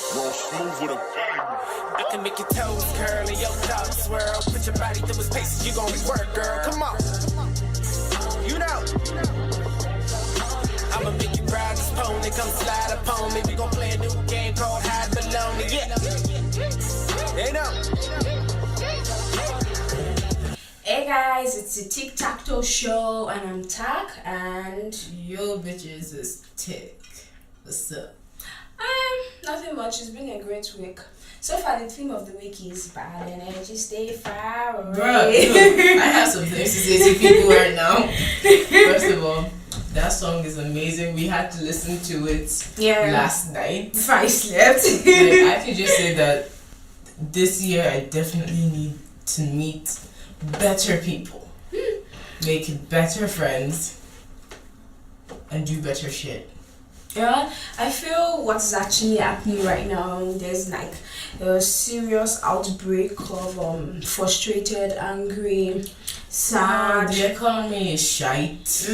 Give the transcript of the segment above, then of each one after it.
Roll smooth with a bang. I can make your toes curl and your thoughts swirl. Put your body through its paces, you gon' work, girl. Come on. You know. I'ma make you ride this pony, come slide upon me. We gon' play a new game called Hide Below Me. Yeah. They know. Hey guys, it's the Tic Tac Toe show, and I'm Tac, and yo bitches is Tic. What's up? Nothing much. It's been a great week. So far, the theme of the week is bad energy, stay far away. Bruh, I have some things to say to people right now. First of all, that song is amazing. We had to listen to it last night before I slept. I could just say that this year I definitely need to meet better people, make better friends, and do better shit. Yeah, I feel what's actually happening right now. There's like a serious outbreak of frustrated, angry, sad. The economy is shite.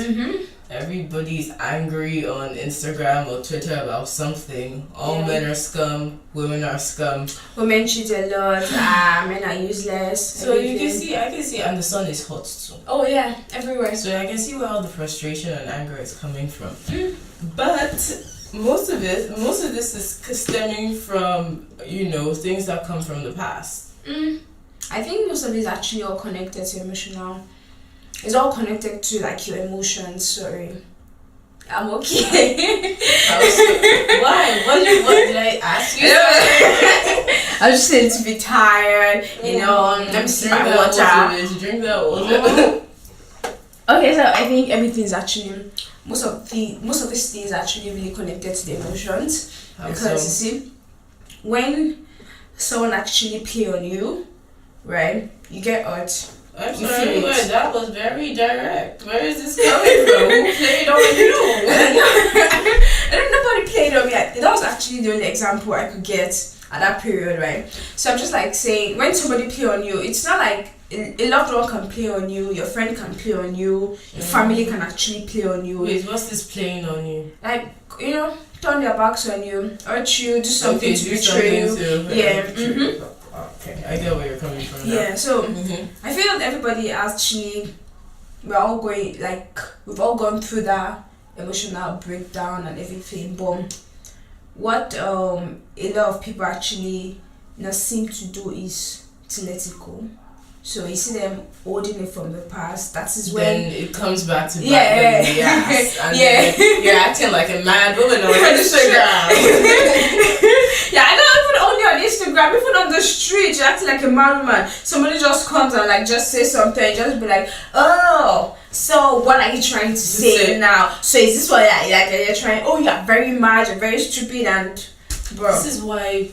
Everybody's angry on Instagram or Twitter about something. All men are scum, women are scum. Women cheat a lot, men are useless. So you can see, I can see, and the sun is hot too. Oh yeah, everywhere. So I can see where all the frustration and anger is coming from. But most of this is stemming from, things that come from the past. I think most of it is actually all connected to emotional. It's all connected to like your emotions. Sorry, I'm okay. Why? What did I ask you? I was just saying to be tired. Let me see my water. Drink that water. Okay, so I think everything's actually most of these things are actually really connected to the emotions. Because you see, when someone actually play on you, right, you get hurt. I'm sorry, but that was very direct. Where is this coming from? Who played on you? I don't know, nobody played on me. That was actually the only example I could get at that period, right? So I'm just like saying, when somebody play on you, it's not like a loved one can play on you, your friend can play on you, your family can actually play on you. Wait, what's this playing on you? Like, turn their backs on you, hurt you, do something to betray you. Yeah. Okay, I get where you're coming from now. Yeah, so I feel that everybody actually, we've all gone through that emotional breakdown and everything, but what a lot of people actually seem to do is to let it go. So you see them holding it from the past. That is when then it comes back to back in the ass, and then you're acting like a mad woman on Instagram. I don't even only on Instagram, even on the street, you're acting like a mad woman. Somebody just comes and just say something, just be like, oh, so what are you trying to say now? So is this what you're trying? Oh, you're very mad, you're very stupid, and bro. This is why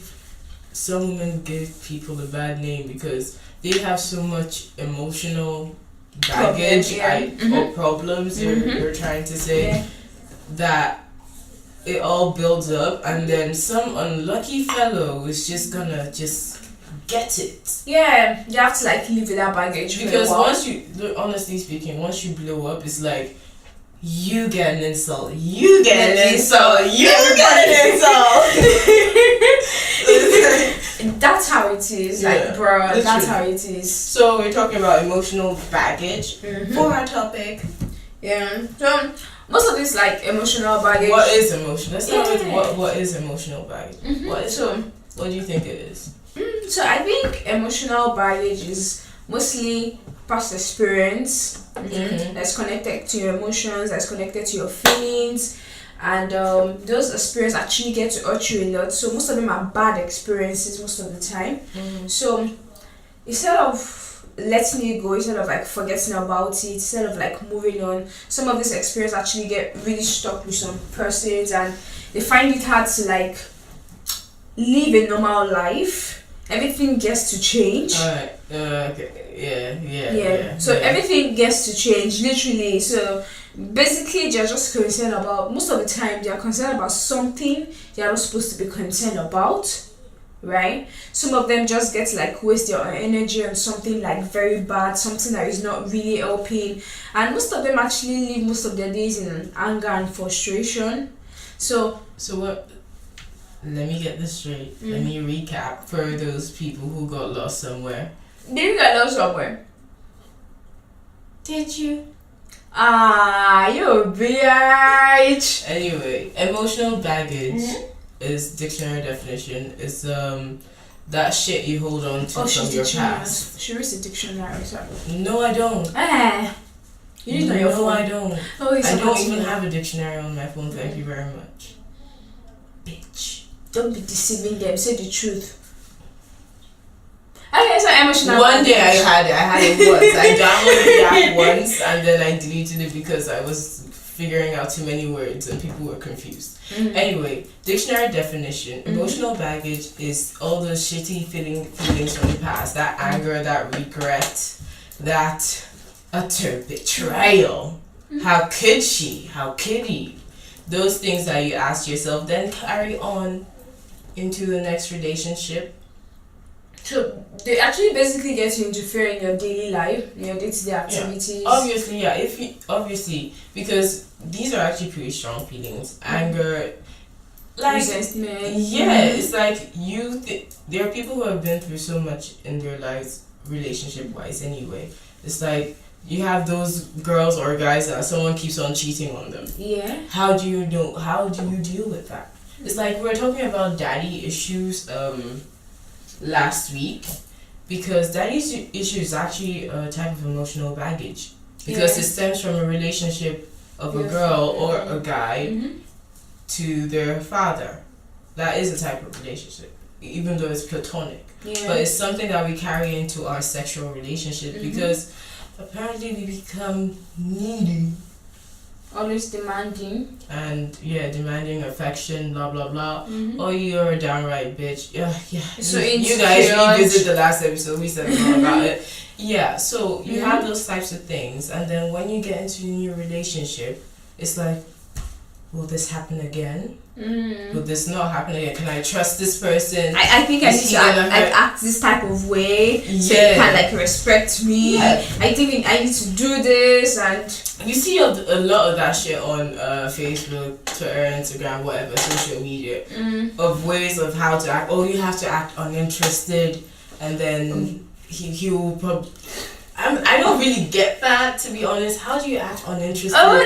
some women give people a bad name, because they have so much emotional baggage or problems you're trying to say that it all builds up, and then some unlucky fellow is just gonna get it. Yeah, you have to live with that baggage. Because honestly speaking, once you blow up, it's like you get an insult, you get an insult, you get an insult. That's how it is, bro. That's how it is. So we're talking about emotional baggage for our topic. Yeah. So most of this emotional baggage. What is emotion? Let's start with what is emotional baggage. What do you think it is? So I think emotional baggage is mostly past experience that's connected to your emotions, that's connected to your feelings. And those experiences actually get to hurt you a lot. So most of them are bad experiences most of the time. So instead of letting it go, instead of forgetting about it, instead of moving on, some of these experiences actually get really stuck with some persons, and they find it hard to live a normal life. Everything gets to change. Alright. Okay. So everything gets to change, literally. So basically, they're just concerned about, most of the time, they're concerned about something they're not supposed to be concerned about, right? Some of them just get to waste their energy on something very bad, something that is not really helping. And most of them actually live most of their days in anger and frustration. So what? let me get this straight. Let me recap for those people who got lost somewhere. Did you get lost somewhere? Did you? You bitch. Anyway, emotional baggage is dictionary definition. Is that shit you hold on to from your past. She reads the dictionary, sorry. No, I don't. You need to know your phone. No, I don't. Oh, I don't even have a dictionary on my phone. Thank you very much. Bitch. Don't be deceiving them. Say the truth. Okay, so emotional. One day I had it once. I downloaded the app once and then I deleted it because I was figuring out too many words and people were confused. Anyway, dictionary definition: emotional baggage is all those shitty feelings from the past, that anger, that regret, that utter betrayal. How could she? How could he? Those things that you ask yourself, then carry on into the next relationship. So they actually basically get you interfere in your daily life, your day-to-day activities. Obviously, because these are actually pretty strong feelings. Anger, like resentment. It's like there are people who have been through so much in their lives, relationship-wise. Anyway, it's like you have those girls or guys that someone keeps on cheating on them. Yeah. How do you deal with that? It's like we were talking about daddy issues last week, because daddy issue is actually a type of emotional baggage because it stems from a relationship of a girl or a guy to their father. That is a type of relationship, even though it's platonic. But it's something that we carry into our sexual relationship because apparently we become needy. Always demanding. And demanding affection, blah blah blah. Oh, you're a downright bitch. Yeah. So you guys revisit the last episode, we said more about it. Yeah, so you have those types of things, and then when you get into a new relationship, it's like, will this happen again? Will this not happen again? Can I trust this person? I think I need to act this type of way so you can like respect me. I think I need to do this, and you see a lot of that shit on Facebook, Twitter, Instagram, whatever, social media, of ways of how to act. Oh, you have to act uninterested, and then he will probably. I don't really get that, to be honest. How do you act uninterested? I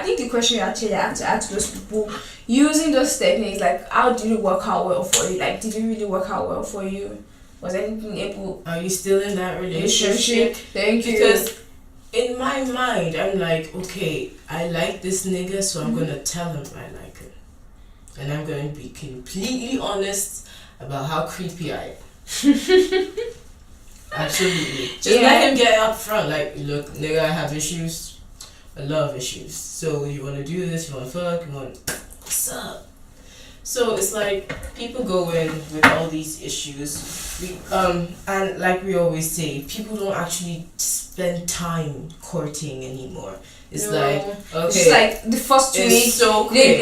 think the question you actually have to ask those people using those techniques, like, how did it work out well for you? Like, did it really work out well for you? Was anything able? Are you still in that relationship? Thank you. Because in my mind, I'm like, okay, I like this nigga, so I'm gonna tell him I like him, and I'm gonna be completely honest about how creepy I am. Absolutely. Just let him get up front. Like, look, nigga, I have issues. I love issues. So you want to do this? You want to fuck? You want? What's up? So it's like people go in with all these issues. And like we always say, people don't actually spend time courting anymore. It's like, okay, it's like the first week. So quick.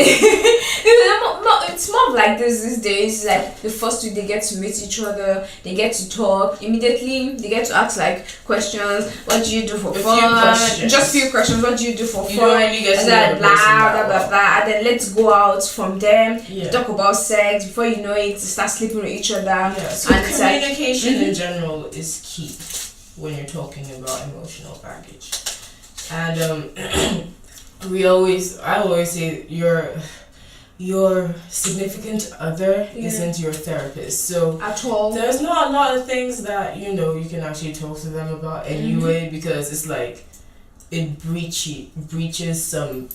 It's more of like this these days. Like the first week they get to meet each other, they get to talk. Immediately they get to ask like questions. What do you do for fun? Just few questions. What do you do for fun? Really get and then blah, and then let's go out from them. Talk about sex. Before you know it, start sleeping with each other. Yeah. So and communication in general is key when you're talking about emotional baggage. And I always say your significant other isn't your therapist. So at all, there's not a lot of things that you can actually talk to them about anyway, because it's like it breaches some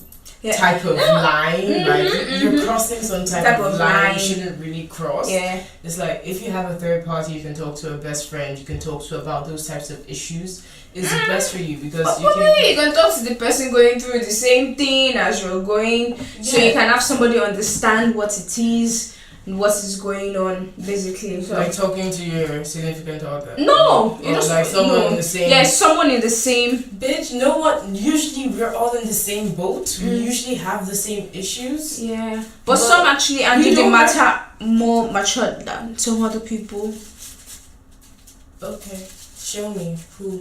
type of line. Like you're crossing some type of line you shouldn't really cross. It's like if you have a third party you can talk to, a best friend you can talk to about those types of issues, is best for you, because you can talk to the person going through the same thing as you're going, so you can have somebody understand what it is and what is going on, basically. So like talking to your significant other. No, you just like someone in the same. Yeah, someone in the same. Bitch, you know what? Usually we're all in the same boat. We usually have the same issues. Yeah, but some actually handle the matter more mature than some other people. Okay, show me who.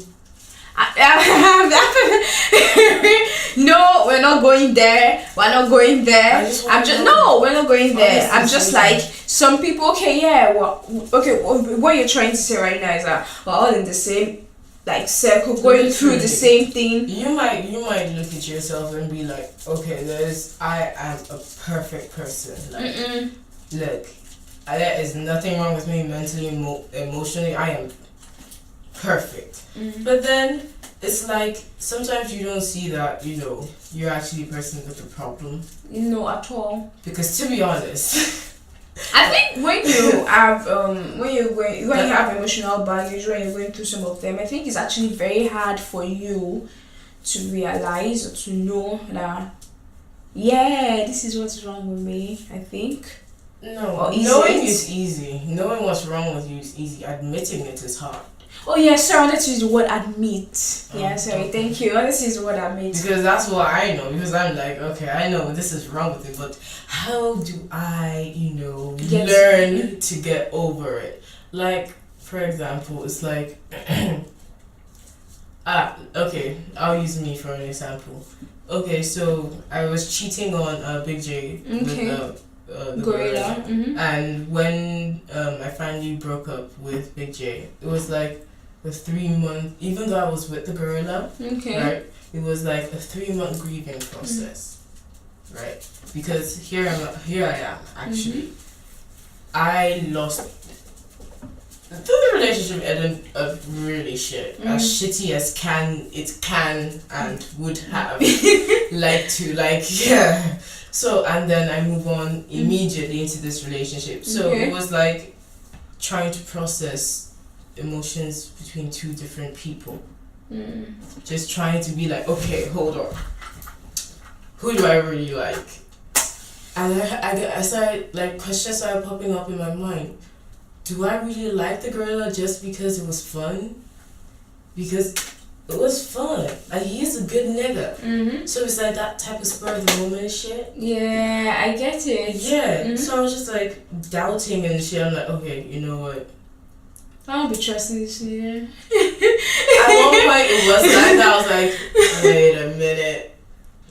No, we're not going there. We're not going there. No, we're not going there. I'm just like some people. Okay, yeah. Well, okay. What you're trying to say right now is that we're all in the same like circle, going through the same thing. You might look at yourself and be like, okay, I am a perfect person. Like, look, there is nothing wrong with me mentally, emotionally. I am perfect. But then it's like sometimes you don't see that, you know, you're actually a person with a problem. No, at all. Because to be honest, I think when you have when you have emotional baggage, when you're going through some of them, I think it's actually very hard for you to realize or to know that this is what's wrong with me. I think. No, knowing is easy. Knowing what's wrong with you is easy. Admitting it is hard. Oh yeah, sorry, let's use the word admit. Yeah, sorry, thank you. Let's use the word admit. Because that's what I know. Because I'm like, okay, I know this is wrong with it, but how do I, learn to get over it? Like, for example, it's like, okay, I'll use me for an example. Okay, so I was cheating on Big J with the gorilla. And when I finally broke up with Big J, it was like a 3 month, even though I was with the gorilla, right, it was like a 3-month grieving process, right, because here I am actually. I lost the relationship ended up really shit, as shitty as it can and would have So, and then I move on immediately into this relationship. So it was like trying to process emotions between two different people. Just trying to be like, okay, hold on. Who do I really like? And I started, like, questions started popping up in my mind. Do I really like the gorilla just because it was fun? Because it was fun. Like, he's a good nigga. So it's like that type of spur of the moment shit. Yeah, I get it. Yeah. So I was just like doubting and shit. I'm like, okay, you know what? I don't be trusting this nigga. At one point it was like that. I was like, wait a minute.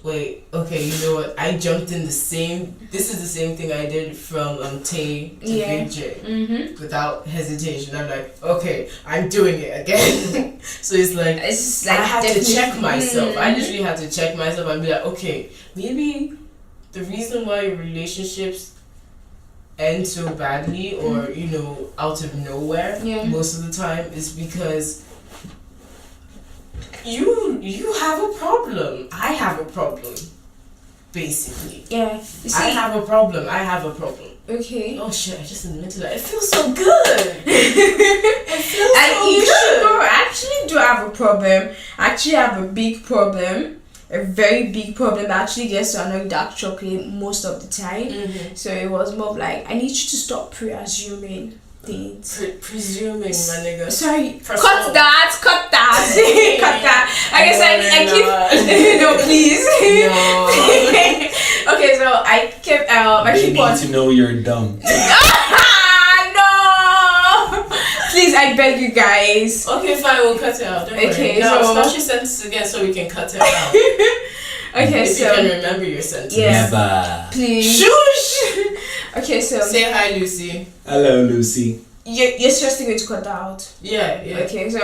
Wait, okay, you know what? I jumped in this is the same thing I did from Tay to Big J. Without hesitation. I'm like, okay, I'm doing it again. So it's like I had to check myself. I literally had to check myself and be like, okay, maybe the reason why relationships end so badly or, out of nowhere most of the time is because you have a problem. I have a problem. Basically. Yeah. I have a problem. Okay. Oh shit, I just admitted that. It feels so good. It feels so good. I actually do have a problem. I actually have a big problem. A very big problem that actually gets to annoy dark chocolate most of the time. So it was more of like, I need you to stop pre-assuming things. Presuming, my nigga. Sorry. Cut that. Cut that. I guess I keep. No, please. No. Okay, so I kept. I keep on. They need to know you're dumb. No. Please, I beg you guys. Okay, fine. We'll cut it out. Don't worry. Now start your sentence again so we can cut it out. Okay, if you can remember your sentence. Yeah. Never. Please. Shush. Okay, so say hi, Lucy. Hello, Lucy. You're seriously going to cut that out? Yeah. Okay, so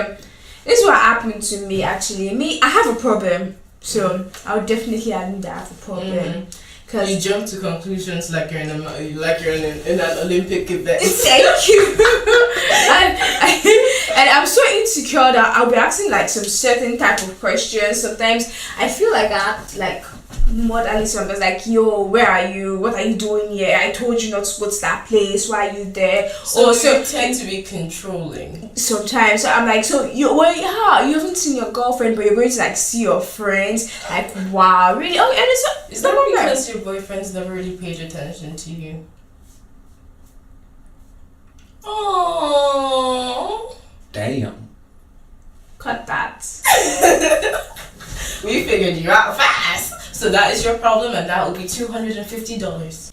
this is what happened to me actually. I have a problem. So I would definitely admit that I have a problem. Cause you jump to conclusions like you're in an Olympic event. Thank you. and I'm so insecure that I'll be asking like some certain type of questions. Sometimes I feel like that more than sometimes like, yo, where are you? What are you doing here? I told you not to go to that place. Why are you there? So you tend to be controlling. Sometimes. So I'm like, so you haven't seen your girlfriend, but you're going to like see your friends. Like, wow, really? Oh, and is that because your boyfriend's never really paid attention to you? Oh. Damn. Cut that. We figured you out fast. So that is your problem, and that will be $250.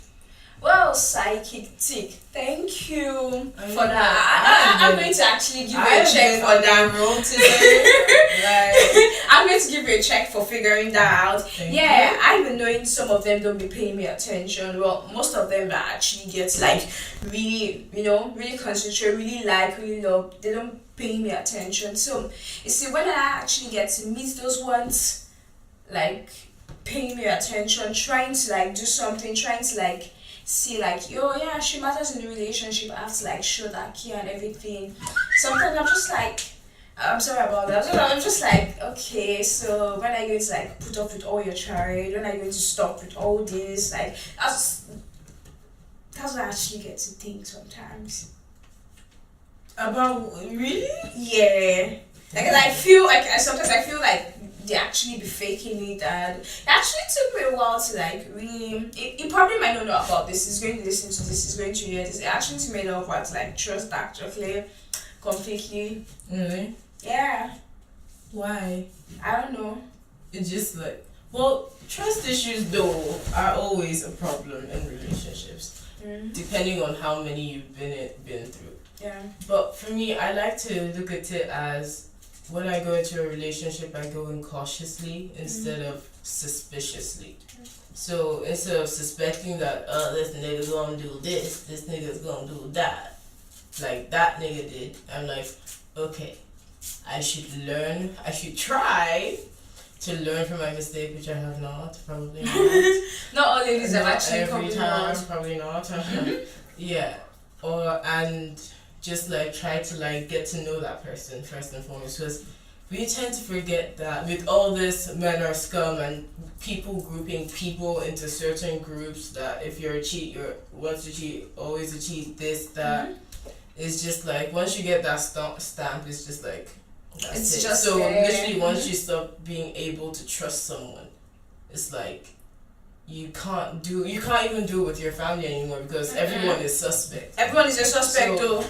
Well, psychic tick, thank you I mean, for that. I'm going to actually give you a check for that. Roll today. I'm going to give you a check for figuring that out. Thank Yeah, you. I've been knowing some of them don't be paying me attention. Well, most of them that actually get like really, really concentrate, really love. They don't pay me attention. So you see, when I actually get to meet those ones, like paying me attention, trying to like do something, trying to like see like, yo, yeah, she matters in the relationship. I have to like show that care and everything. Sometimes I'm just like, I'm sorry about that. I'm just like, okay, so when are you going to like put up with all your charade? When are you going to stop with all this? Like that's what I actually get to think sometimes. About really? Yeah. Like I feel like sometimes I feel like they actually be faking it, and it actually took me a while to like really. It probably might not know about this. He's going to listen to this. He's going to hear this. It actually took me a while to like trust that completely. Really? Yeah. Why? I don't know. It's just like, well, trust issues though are always a problem in relationships, depending on how many you've been through. Yeah. But for me, I like to look at it as when I go into a relationship, I go in cautiously instead of suspiciously. So instead of suspecting that, this nigga's gonna do this nigga's gonna do that, like that nigga did, I'm like, okay, I should try to learn from my mistake, which I have not, probably not. Not all ladies have Not actually come every time, probably not. Yeah, and just like try to like get to know that person first and foremost, because we tend to forget that with all this men are scum and people grouping people into certain groups, that if you're a cheat, you're once you cheat, always a cheat, this, that. It's just like once you get that stamp, it's just like that's It's it. just So there. literally once you stop being able to trust someone, it's like you can't even do it with your family anymore, because everyone is suspect. Everyone is a suspect though.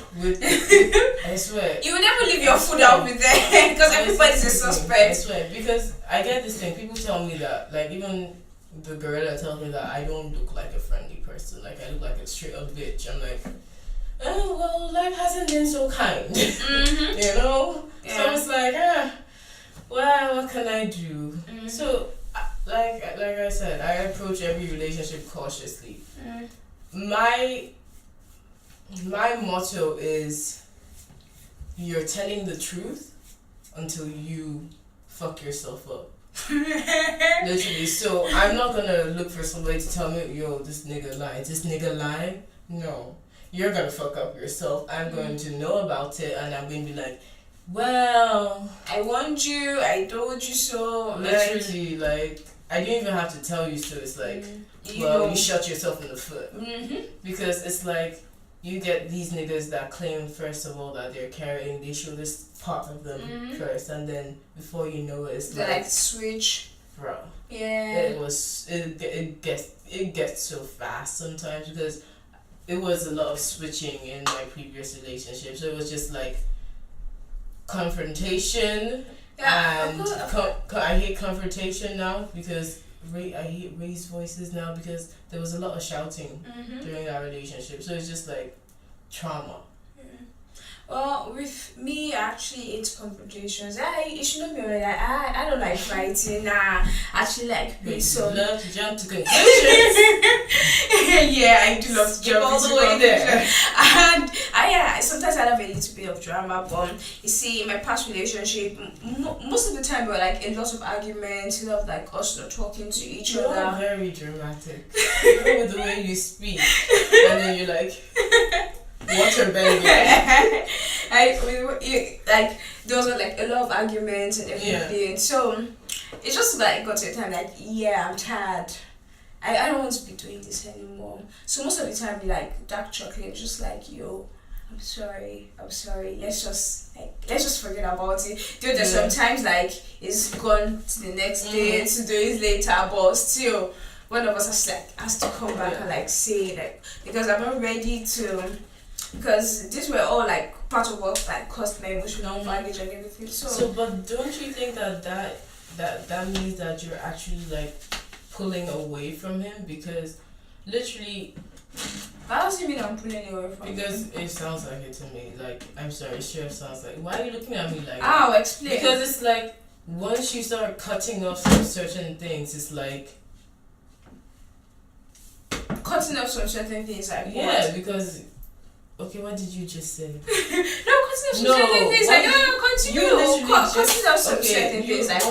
I swear. You will never leave your food out with them because everybody's a I suspect. swear, because I get this thing. People tell me that, like even the gorilla tells me that I don't look like a friendly person. Like I look like a straight up bitch. I'm like, oh well, life hasn't been so kind. You know. Yeah. So it's like, well, what can I do? So. Like I said, I approach every relationship cautiously. My motto is, you're telling the truth until you fuck yourself up. Literally. So I'm not gonna look for somebody to tell me, yo, this nigga lied. This nigga lied? No. You're gonna fuck up yourself. I'm going to know about it, and I'm going to be like, well, I warned you, I told you so. Literally, like I didn't even have to tell you so. It's like, you shot yourself in the foot. Because it's like, you get these niggas that claim, first of all, that they're carrying, they show this part of them first, and then before you know it, it's they like switch. Bro. Yeah. It gets so fast sometimes, because it was a lot of switching in my previous relationship. So it was just like confrontation. Yeah, And I hate confrontation now, because I hate raised voices now, because there was a lot of shouting during that relationship. So it's just like trauma. Well, with me, actually, it's confrontations. You should not be like that. I don't like fighting. Nah, actually, like You so. love to jump to conclusions. Yeah, I do love to Skip jump all into the way there. And sometimes I love a little bit of drama, but you see, in my past relationship, most of the time we were like a lot of arguments, a lot of like us not talking to each other. You're very dramatic. Even with the way you speak, and then you're like, water bending. Like there was like a lot of arguments and everything. Yeah. So it just like got to a time like, yeah, I'm tired. I don't want to be doing this anymore. So most of the time, like dark chocolate, just like, yo, I'm sorry. Let's just forget about it. Though there's sometimes like it's gone to the next day, 2 days later, but still one of us has to come back and like say like, because I'm not ready to. Because these were all like part of what like caused my emotional baggage and everything. So but don't you think that means that you're actually like pulling away from him? Because literally That doesn't mean I'm pulling away from Because it sounds like it to me. Like, I'm sorry, sure sounds like. Why are you looking at me like that? I'll explain. Because it's like, once you start cutting off some certain things, it's like. Cutting off some certain things, like Yeah, what? because. Okay, what did you just say? No, cutting off some No, certain things, like, no, continue. You literally Cutting off some certain things, like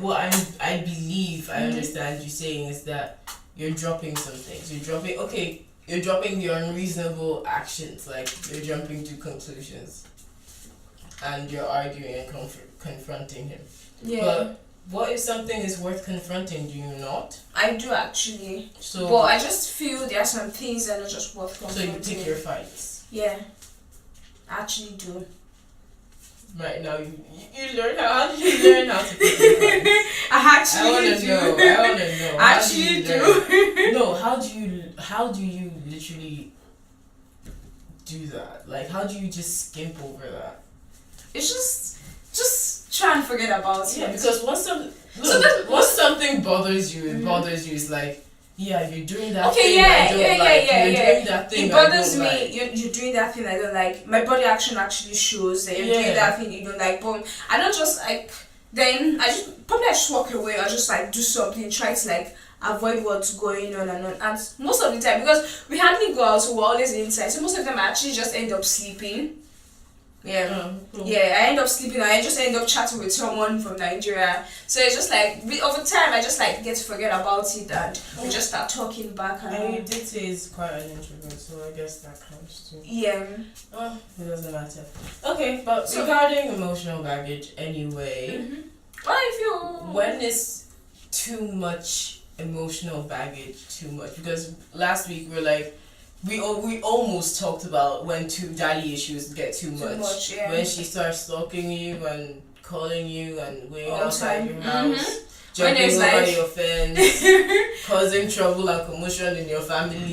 what I believe I understand you saying is that you're dropping some things. You're dropping the unreasonable actions, like you're jumping to conclusions, and you're arguing and confronting him. Yeah. But what if something is worth confronting? Do you not? I do actually. So, but I just feel there are some things that are just worth so confronting. you pick your fights. Yeah. I actually do. Right now, you learn how did you learn how to pick your fights? I actually I wanna do. know. I wanna know. I actually do. No, how do you literally do that? Like, how do you just skimp over that? It's just try and forget about it. Yeah, because once something bothers you, it bothers you. It's like, yeah, you're doing that thing I don't like. You're doing that thing it bothers I don't me. like. You're doing that thing I don't like. My body action actually shows that you're doing that thing you don't like. But I don't just like. Then I just walk away or just like do something. Try to like avoid what's going on and on. And most of the time, because we hardly go out, so we're always inside. So most of the time, I actually just end up sleeping. Yeah. Cool. Yeah, I end up sleeping. I just end up chatting with someone from Nigeria. So it's just like over time, I just like get to forget about it and we just start talking back. And you did say he's quite an introvert, so I guess that counts too. Yeah. Oh, it doesn't matter. Okay, but regarding emotional baggage, anyway, Well, if you when is too much emotional baggage too much? Because last week we're like. We almost talked about when daddy issues get too much. Yeah. When she starts stalking you and calling you and waiting All outside time. your house, jumping over your fence, causing trouble and commotion in your family,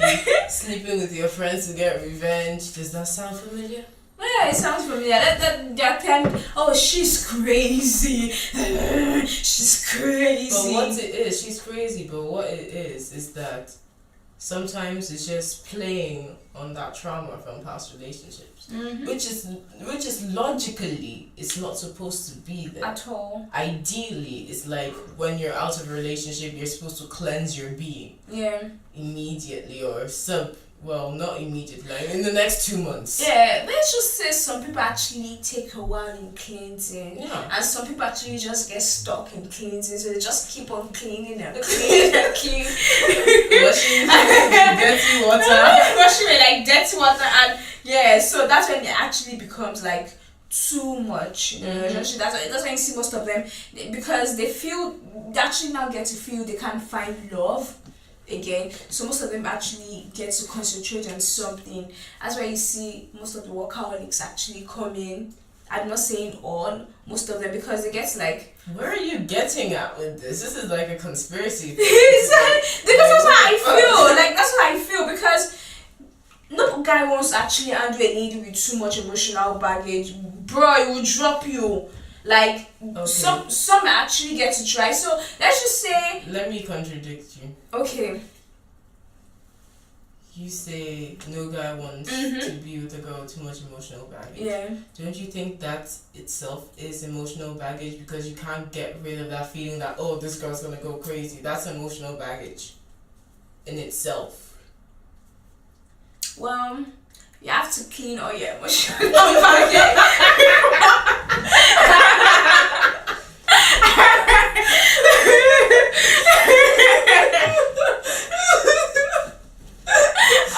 sleeping with your friends to get revenge. Does that sound familiar? Yeah, it sounds familiar. That time, oh, she's crazy. She's crazy. But what it is, she's crazy. But what it is that. Sometimes it's just playing on that trauma from past relationships, which is logically it's not supposed to be there at all. Ideally, it's like when you're out of a relationship, you're supposed to cleanse your being immediately or not immediately, like in the next 2 months. Yeah, let's just say some people actually take a while in cleansing. Yeah. And some people actually just get stuck in cleansing, so they just keep on cleaning and cleaning and cleaning. Washing dirty water. Washing with like dirty water and so that's when it actually becomes like too much. You know, that's why you see most of them because they actually now get to feel they can't find love again, so most of them actually get to concentrate on something. That's why you see most of the workaholics actually come in. I'm not saying all, most of them, because they get like, where are you getting at with this? This is like a conspiracy. because that's what I feel. Like that's what I feel because no guy wants to actually handle a lady with too much emotional baggage. Bro, it will drop you. Like some actually get to try. So let's just say. Let me contradict you. Okay. You say no guy wants to be with a girl with too much emotional baggage. Yeah. Don't you think that itself is emotional baggage because you can't get rid of that feeling that this girl's gonna go crazy? That's emotional baggage in itself. Well, you have to clean all your emotional baggage.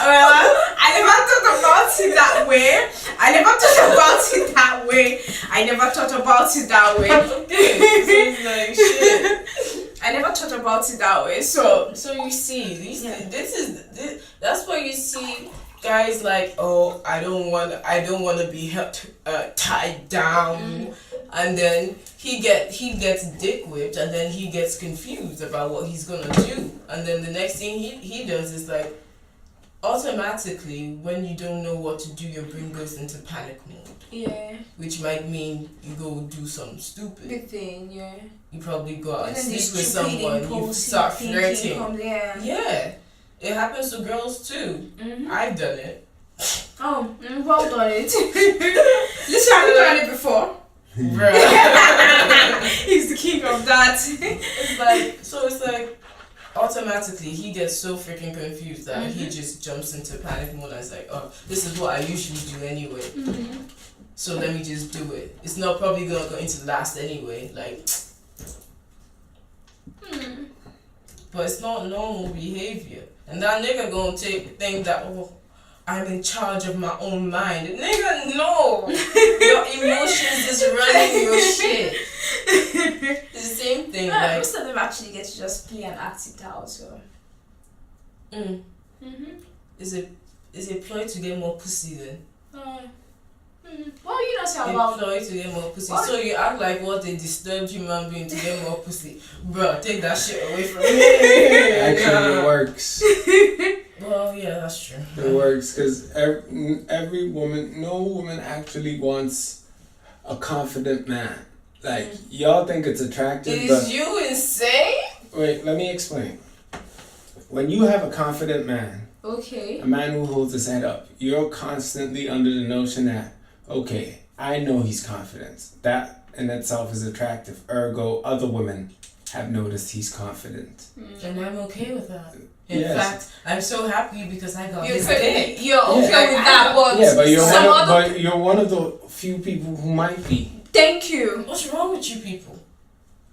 Well, I never thought about it that way. I never thought about it that way. Like shit. I never thought about it that way. So you see, that's why you see guys like, I don't want to be tied down, and then he gets dick whipped, and then he gets confused about what he's gonna do, and then the next thing he does is like, automatically when you don't know what to do, your brain goes into panic mode. Yeah. Which might mean you go do something stupid. Big thing, yeah. You probably go out and then sleep this with stupid someone. You impulsive start thinking flirting. comes, yeah. Yeah. It happens to girls too. I've done it. Oh, well done it. Listen, I've done it before. Bruh. He's the king of that. It's like automatically he gets so freaking confused that he just jumps into panic mode and is like, oh, this is what I usually do anyway. So let me just do it. It's not probably going to last anyway. Like, but it's not normal behavior. And that nigga gonna think that, oh, I'm in charge of my own mind. Nigga, no! Your emotions is running your shit. It's the same thing. Yeah, like, most of them actually get to just play and act it out. So. Is it a ploy to get more pussy then? Well, you don't say A about. ploy to get more pussy. What? So you act like what a disturbed human being to get more pussy. Bro, take that shit away from me. Actually, it works. Well, yeah, that's true. It works because every woman, no woman actually wants a confident man. Like, y'all think it's attractive, Is you insane? wait, let me explain. When you have a confident man, Okay. a man who holds his head up, you're constantly under the notion that, okay, I know he's confident. That in itself is attractive. Ergo, other women have noticed he's confident. And I'm okay with that. In Yes. fact, I'm so happy because I got You're his dick. okay with that, but Yeah, but some you're one of the few people who might be. Thank you. What's wrong with you people?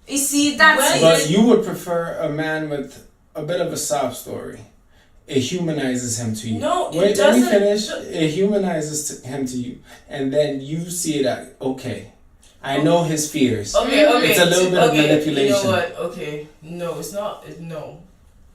You see, that's Well, it. But you would prefer a man with a bit of a sob story. It humanizes him to you. No, it Wait, let me doesn't. finish. It humanizes him to you, and then you see it as, okay, I know his fears. Okay. It's a little bit of manipulation. You know what? Okay. No, it's not. No.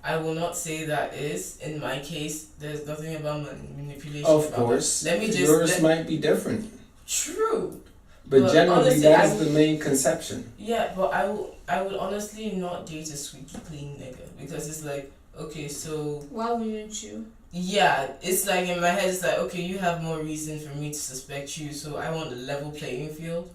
I will not say that is. In my case, there's nothing about manipulation. Of about course. that. Let me just. Yours might be different. True. But generally, honestly, that is the main conception. Yeah, but I would honestly not date a squeaky clean nigga because it's like, okay, so Why wouldn't you? yeah, it's like in my head it's like, okay, you have more reason for me to suspect you, so I want a level playing field.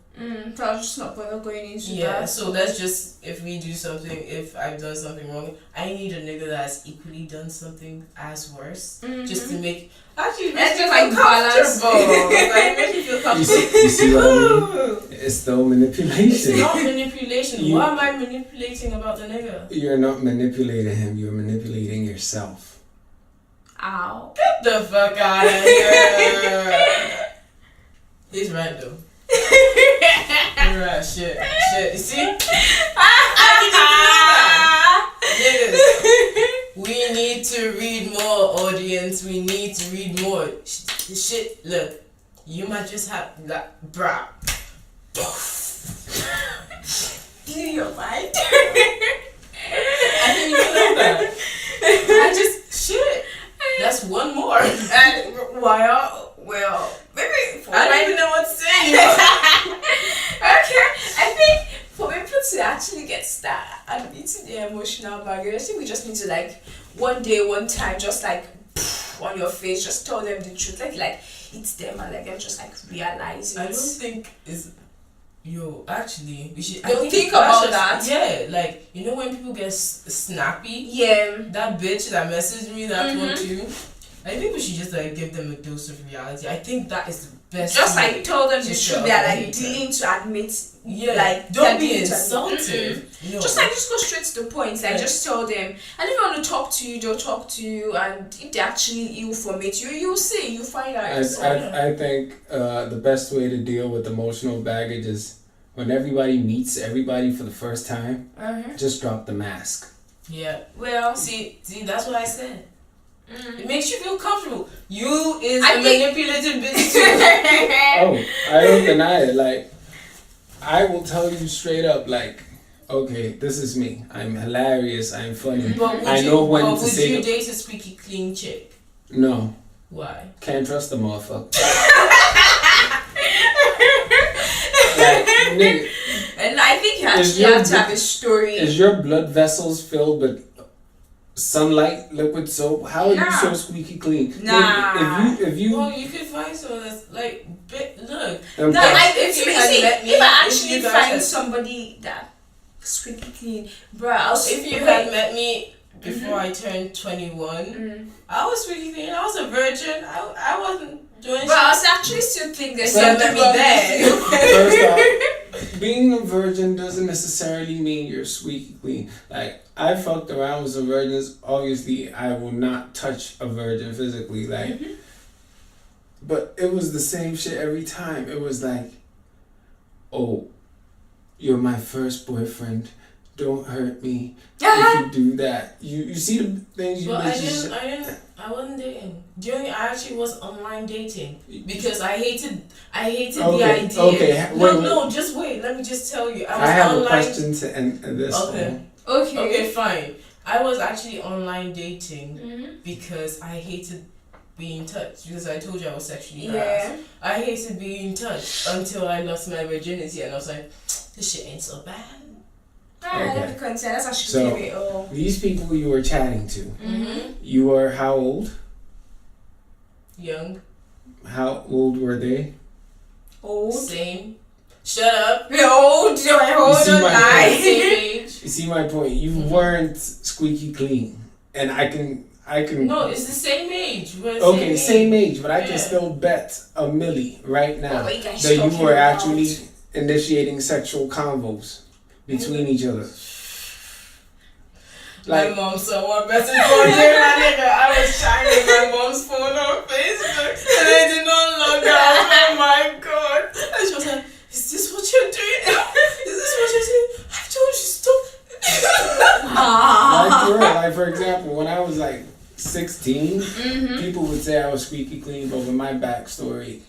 So I'll just not bother going into Yeah, that. so let's just, if we do something, if I've done something wrong, I need a nigga that's equally done something as worse, just to make, actually Let's make me just, feel like, balance. comfortable. Like, make me feel You comfortable. see what I mean? It's still manipulation. It's not manipulation. You- What am I manipulating about the nigga? You're not manipulating him, you're manipulating yourself. Ow. Get the fuck out of here. He's right though. You're right, shit. You see? Niggas, we need to read more, audience. We need to read more. Shit, look. You might just have that, bruh. You're right. I didn't even know that. I just, shit. That's one more. Well, maybe for I don't even know what to say. Okay, I think for people to actually get started and beating their emotional baggage, I think we just need to like one day, one time, just like on your face, just tell them the truth. Like it's them and like them just like realize it. I don't think is. Yo, actually, we should. Don't think about that. Yeah, like you know when people get snappy. Yeah. That bitch that messaged me that one too. I think we should just like give them a dose of reality. I think that is the best. Just way like tell them the to truth. show They are a like hater. dealing to admit. Yeah, like don't be they're dealing to insultive. No. Just go straight to the point. Like just tell them. And if they want to talk to you, they'll talk to you. And if they're actually ill from it, you'll see. You find out. I think the best way to deal with emotional baggage is when everybody meets everybody for the first time, just drop the mask. Yeah. Well, See, that's what I said. It makes you feel comfortable. You is I a think- manipulative bitch too. Oh, I don't deny it. Like, I will tell you straight up, like, okay, this is me. I'm hilarious. I'm funny. But I know when to would say you date a squeaky clean chick? no. Why? Can't trust the motherfucker. Like, nigga, and I think you Is actually your have to have a story. is your blood vessels filled with sunlight, liquid soap? How are you Nah. so squeaky clean? Nah. Nigga, if you Well, you could find someone that's like, look. No, Okay. if If you you had see, met me, if I if actually you guys find had- somebody that squeaky clean, bruh, I'll If you had met me before I turned 21. I was really clean. I was a virgin. I wasn't doing But I was actually still think there's But something wrong with you. First off, being a virgin doesn't necessarily mean you're squeaky clean. Like, I fucked around with some virgins. Obviously, I will not touch a virgin physically. Like, but it was the same shit every time. It was like, oh, you're my first boyfriend. Don't hurt me. If you do that, you see the things you. But I wasn't dating. I actually was online dating because I hated the idea. Okay. No, just wait. Let me just tell you. I have a question to end this. Okay, fine. I was actually online dating because I hated being touched, because I told you I was sexually harassed. I hated being touched until I lost my virginity, and I was like, this shit ain't so bad. Let me consider. That's actually so, these people you were chatting to, you were how old? Young. How old were they? Old. Same. Shut up. Old. Same age. You see my point? You weren't squeaky clean, and I can. No, it's the same age. Okay, same age, but I can still bet $1 million right now that you were actually initiating sexual convos between each other. Like, my mom saw one message on there, my nigga. I was shining my mom's phone on Facebook, and I did not log out. Oh my god! And she was like, "Is this what you're doing now? Is this what you're doing? I told you stop." Like for example, when I was like 16, people would say I was squeaky clean, but with my backstory,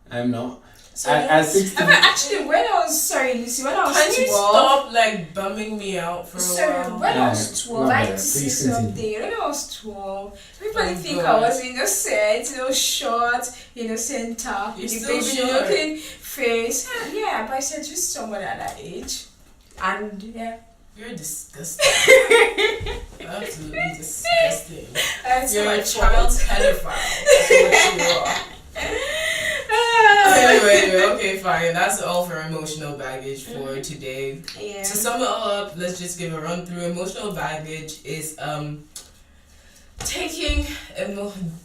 I'm not. So at 16. Actually, when I was 12. Can you stop like bumming me out for a while? When I was 12, I had to say something. When I was 12, everybody think I was innocent, short, innocent talk, with the baby looking face. Yeah, but I seduced someone at that age. And you're disgusting. Absolutely disgusting. You're a child pedophile. That's what you are. Anyway, okay, fine. That's all for emotional baggage for today. To sum it all up, let's just give a run through. Emotional baggage is taking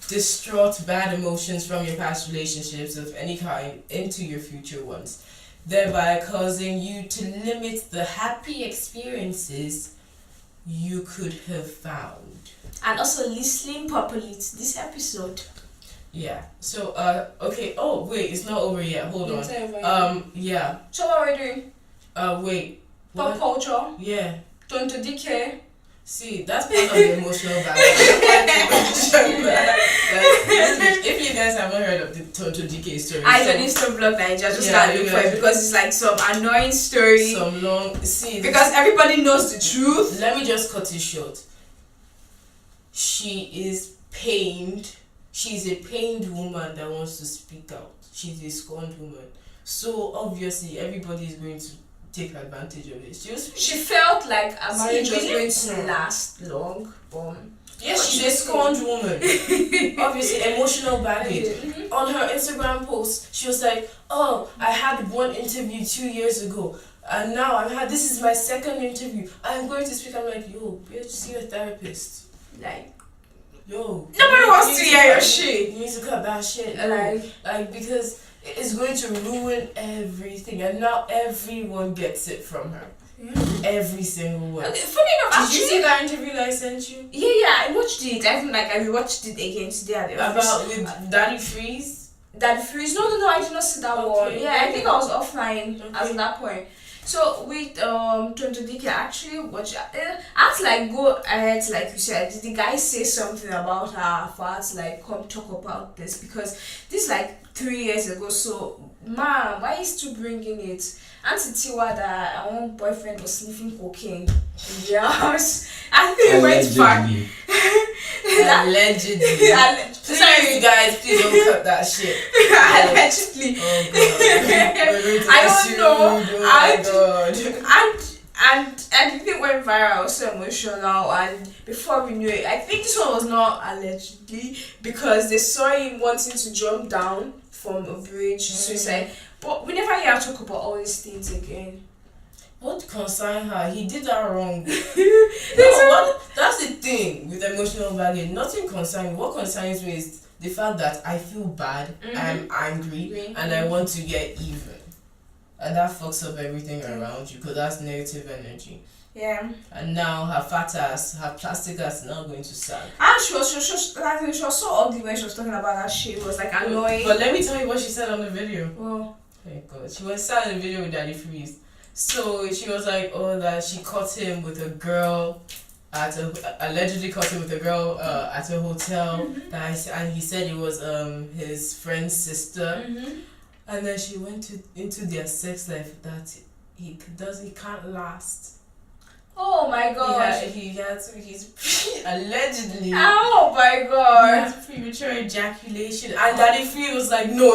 distraught bad emotions from your past relationships of any kind into your future ones, thereby causing you to limit the happy experiences you could have found. And also listening properly to this episode. Yeah. So okay. Oh wait, it's not over yet. Hold on. Yeah. So what are we doing? Wait. Pop culture. Yeah. Tontoh Dike. See, that's part of the emotional baggage. If you guys haven't heard of the Tontoh Dike story, I don't need to blog Nigeria. Just gotta look for it because it's like some annoying story. Some long. See. Because everybody knows the truth. Let me just cut it short. She is pained. She's a pained woman that wants to speak out. She's a scorned woman. So obviously everybody is going to take advantage of it. She felt like a marriage was going to last long. Yes, she's a scorned woman. Obviously, emotional baggage. On her Instagram post, she was like, "Oh, I had one interview 2 years ago, and now this is my second interview. I'm going to speak." I'm like, "Yo, bitch, see a therapist." Like, yo, nobody wants to hear your shit. You need to cut that shit. Like because it's going to ruin everything, and now everyone gets it from her. Every single one. Funny enough, did you see that interview that I sent you? Yeah, I watched it. I rewatched it again today at the office. About with Daddy Freeze? Daddy Freeze? No, I did not see that one. Yeah, I think I was offline at that point. So with Tontoh Dike, actually watch. I had to like go ahead, like you said. Did the guy say something about her for her to like come talk about this? Because this like 3 years ago. So man, why is still bringing it? Auntie Tiwa that her own boyfriend was sniffing cocaine in the house. I think it went back. Allegedly. Sorry guys, please don't cut that shit. Allegedly. Oh god. I don't know. Oh my god. And I think it went viral. I was so emotional, and before we knew it, I think this one was not allegedly because they saw him wanting to jump down from a bridge, suicide. But we never hear talk about all these things again. What concern her? He did that wrong. That's the thing with emotional baggage. Nothing concerns me. What concerns me is the fact that I feel bad, I'm angry, and I want to get even. And that fucks up everything around you because that's negative energy. Yeah. And now her fat ass, her plastic ass is not going to sag. And she was so ugly when she was talking about that shit. It was like annoying. But let me tell you what she said on the video. Well, Thank God. She was sat in the video with Daddy Freeze. So she was like, that she caught him with a girl allegedly caught him with a girl at a hotel, and he said it was his friend's sister, and then she went into their sex life that he can't last. Oh my god. He's allegedly. Oh my god. He has premature ejaculation. And Daddy Free was like, no,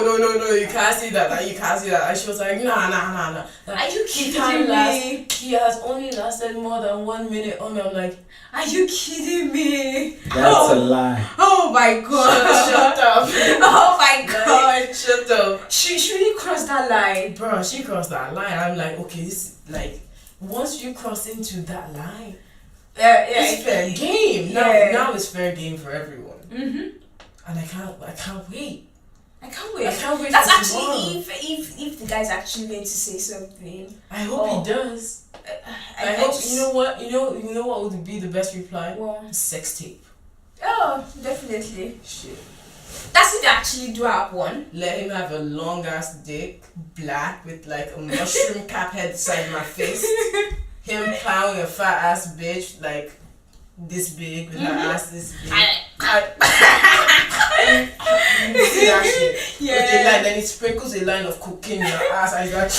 you can't say that. You can't say that. And she was like, nah. Are you He kidding me? He has only lasted more than 1 minute on me. I'm like, are you kidding me? That's a lie. Oh my god. Shut up. Oh my god. Shut up. She really crossed that line. Bro, she crossed that line. I'm like, okay, this is like, once you cross into that line, it's fair game. Now it's fair game for everyone. And I can't wait. I can't wait. That's actually if the guy's actually going to say something. I hope he does. I hope. You know what? You know what would be the best reply? What? Sex tape. Oh, definitely. Shit. That's if they actually do have one. Let him have a long ass dick, black with like a mushroom cap head beside my face. Him plowing a fat ass bitch like this big with her ass this big. See that shit? Yeah. With the line, then he sprinkles a line of cocaine in your ass and he's like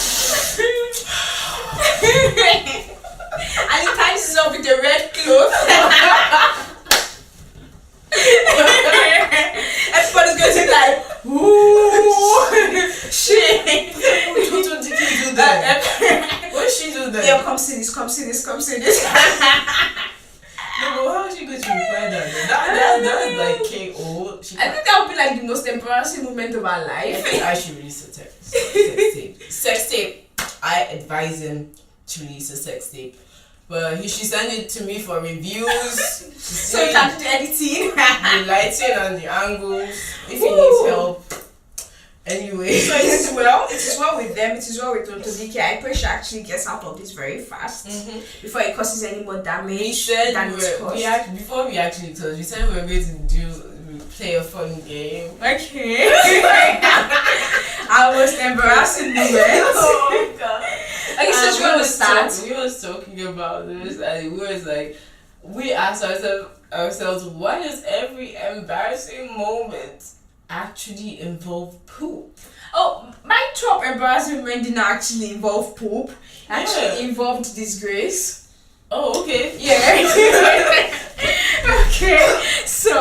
and he ties it up with a red cloth. Everybody's going to be like, ooh, shit. Tontoh Dike do that? What she do that? Yeah, come see this. No, but how is she going to reply that? That's like KO. I think that would be like the most embarrassing moment of our life. I should release a sex tape. Sex tape. I advise him to release a sex tape. But he should send it to me for reviews. So you can do the editing. The lighting and the angles. If he needs help. Anyway. So it is well with them, it is well with Tontoh Dike. I pray she actually gets out of this very fast before it causes any more damage. We said before we actually told, we said we were going to play a fun game. Okay. Our most embarrassing moment. Oh god. Okay, so you want to start? We was talking about this and we was like, we asked ourselves, why does every embarrassing moment actually involve poop? Oh, my top embarrassing moment didn't actually involve poop. It actually involved disgrace. Oh, okay. Yeah. Okay, so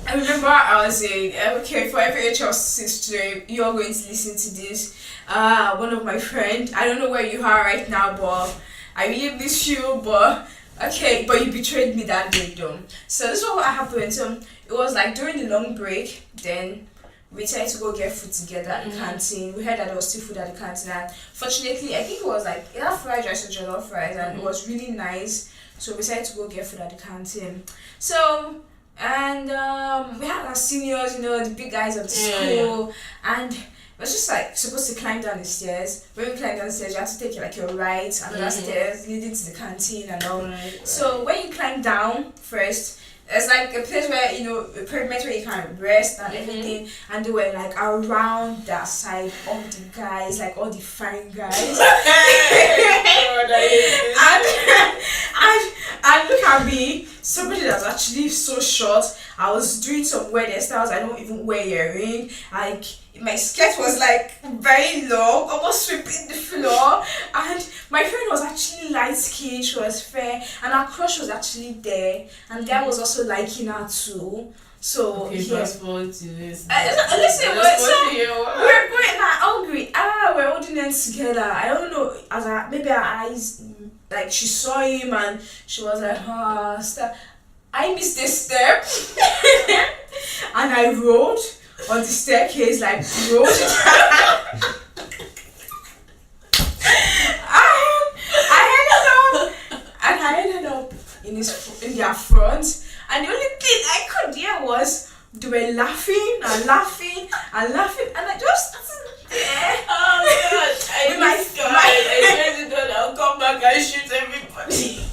I remember I was saying, okay, for every HL sister, you're going to listen to this. One of my friends, I don't know where you are right now, but I really miss you, but okay, but you betrayed me that day though. So this is what happened. So it was like during the long break, then we decided to go get food together at the canteen. We heard that there was still food at the canteen, and fortunately, I think it was like either fried rice or jollof rice, and it was really nice. So we decided to go get food at the canteen. So, and we had our seniors, the big guys of the school, and it was just like supposed to climb down the stairs. When we climb down the stairs, you have to take like your right, another stairs leading to the canteen and all. Right. So when you climb down first, it's like a place where, a pyramid where you can rest and everything, and they were like around that side, all the guys, like all the fine guys. and look at me, somebody that's actually so short. I was doing some weird styles. I don't even wear earring. Like my skirt was like very long, almost sweeping the floor. And my friend was actually light skinned. She was fair, and her crush was actually there. And the guy was also liking her too. So fast forward to this. Listen, we're going hungry. We're holding hands together. I don't know. Maybe our eyes, like she saw him and she was like, stop. I missed this step, and I rolled on the staircase, like rolled. I were laughing and laughing and laughing, and I just Oh God! I swear to God, I'll come back and shoot everybody.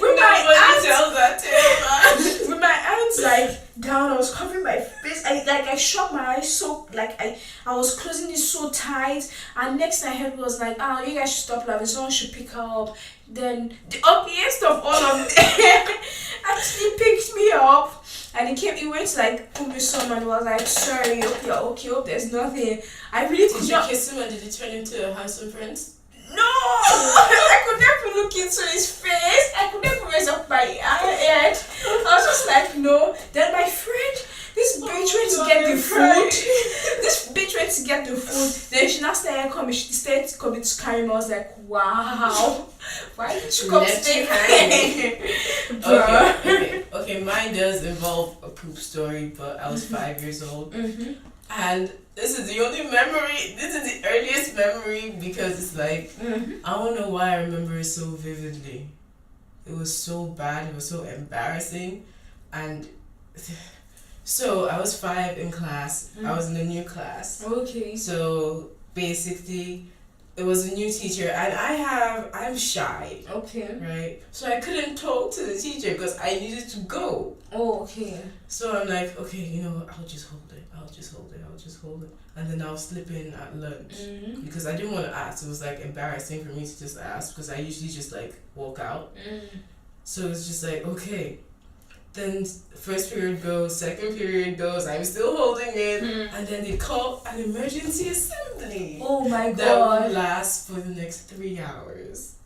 with my hands, tells that tale, man. with my hands like down, I was covering my face. I shut my eyes so like I was closing it so tight. And next thing I heard was like, "Oh, you guys should stop laughing. Someone should pick her up." Then the ugliest of all of them actually picked me up, and he went to like pull me some and was like, "Sorry, hope you're okay. Hope there's nothing." I really could Did you not kiss him and did he turn into a handsome prince? No, I could never look into his face. I could never raise up my head. I was just like, no. Then my friend, this bitch went to get the food. This bitch went to get the food. Then she now started coming. She started coming to carry me. I was like, wow. Why did you come stay here? Okay. Mine does involve a poop story, but I was 5 years old. And this is the only memory, this is the earliest memory because it's like, I don't know why I remember it so vividly. It was so bad, it was so embarrassing. And so I was 5 in class, I was in a new class. Okay. So basically, it was a new teacher and I'm shy. Okay. Right? So I couldn't talk to the teacher because I needed to go. Oh, okay. So I'm like, okay, you know, I'll just hold it. And then I'll slip in at lunch because I didn't want to ask. It was like embarrassing for me to just ask because I usually just like walk out. So it's just like, okay. Then first period goes, second period goes, I'm still holding it. And then they call an emergency assembly. Oh my That God. will last for the next 3 hours.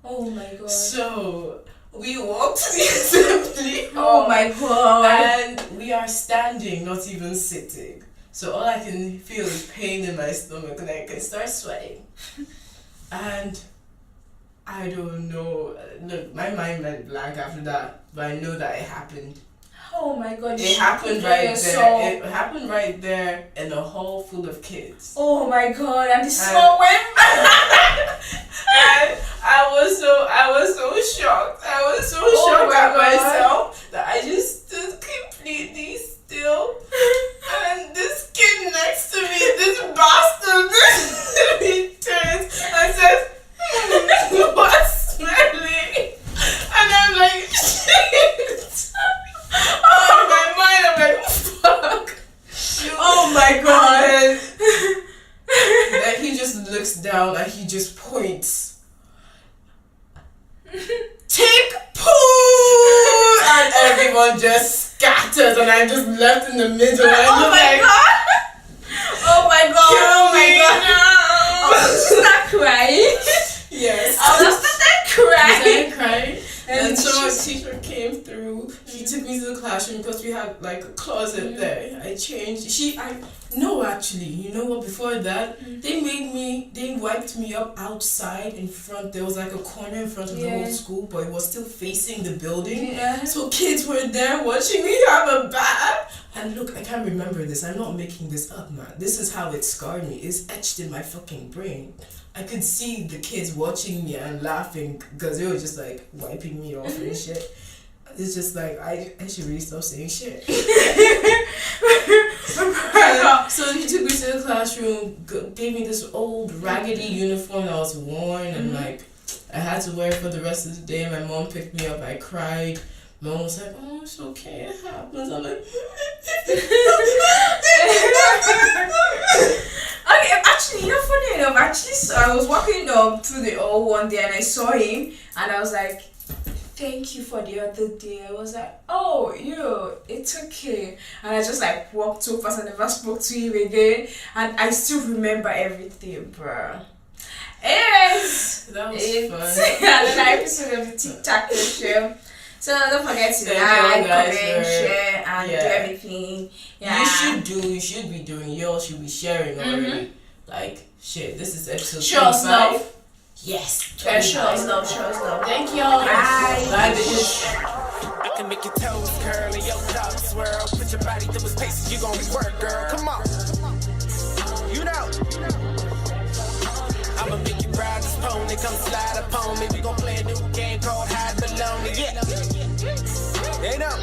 Oh my God. So we walk to the assembly. Oh my God. And we are standing, not even sitting. So all I can feel is pain in my stomach and I can start sweating. And I don't know. Look, my mind went blank after that, but I know that it happened. Oh my God. It happened right there. It happened right there in a hall full of kids. Oh my God. And the small went. And I was so shocked. I was so shocked at myself that I just stood completely still. And this kid next to me, this bastard, he turns and says, what's smelling? And I'm like, shit. In my mind, I'm like, fuck. Oh my God. And then he just looks down and he just points. Take poo! And everyone just scatters and I'm just left in the middle. And Oh my God. Oh my God. Oh my God. No. I was just crying. Yes. I was just crying. crying. And And so a teacher came through. He took me to the classroom because we had like a closet there. I changed. Actually, you know what? Before that, they wiped me up outside in front. There was like a corner in front of the whole school, but it was still facing the building. Yeah. So kids were there watching me have a bath. And look, I can't remember this. I'm not making this up, man. This is how it scarred me. It's etched in my fucking brain. I could see the kids watching me and laughing because they were just like wiping me off and shit. It's just like, I should really stop saying shit. So he took me to the classroom, gave me this old raggedy uniform that was worn and like I had to wear it for the rest of the day. My mom picked me up, I cried. My mom was like, oh, it's okay, it happens. I'm like, Okay, actually, funny enough, so I was walking through the hall one day and I saw him and I was like, thank you for the other day. I was like, oh, it's okay. And I just like walked so fast, I never spoke to him again. And I still remember everything, bro. Anyways, that was it's another episode of the Tic Tac Toe show. So don't forget to Thank you like, guys comment, share, and do everything. Yeah. You should be doing. You all should be sharing already. Like shit. This is episode. Show us 25. love. Yes. Show us love. Thank y'all. Bye. Bye, bitches. I can make your toes curl and your thoughts swirl. Put your body through its paces, you gon' work, girl. Come on. You know. I'ma make you ride this pony, come slide upon me. We gon' play a new game called Hide Below Me. Yeah. They know.